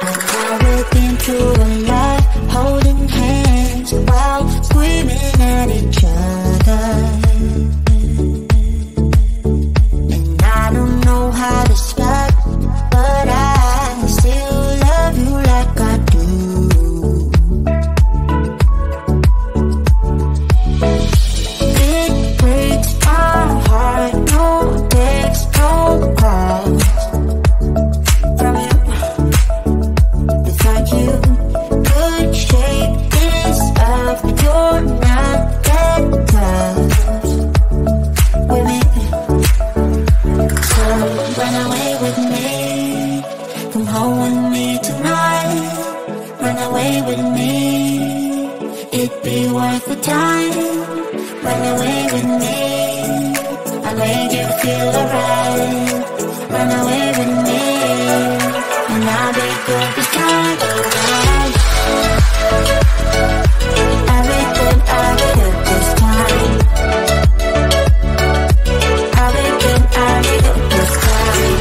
Now we've been through a lot, holding hands while screaming at each other. And I don't know how to stop, but I still love you like I do. It breaks my heart, no text, no calls from you. Without you, could shake this off, but you're not that close with me. So run away with me, come home with me tonight. Run away with me, it'd be worth the time. Run away with me, I made you feel alright. Run away with me, and I'll be good this time around. I'll be good this time. I'll be good this time.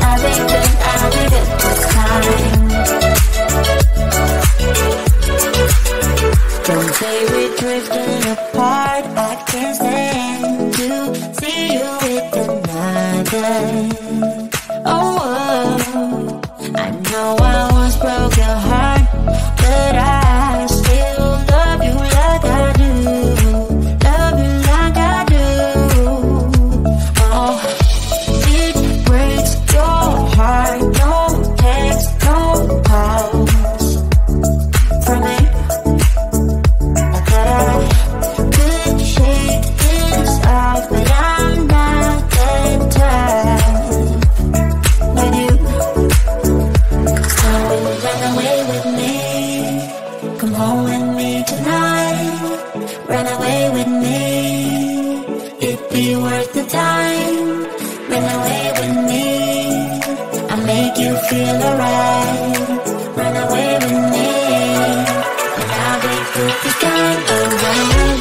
I'll be good this time. Don't say we're drifting apart, I can't stand to see you with another. Oh, I know I once broke your heart, but I still love you like I do. Love you like I do. Oh, it breaks your heart, no text, no calls from me. I thought I could shake this off, but I'm not that tough with you. So run away with me, come home with me tonight. Run away with me, it'd be worth the time. Run away with me, I'll make you feel alright. Run away with me, and I'll be good this time around.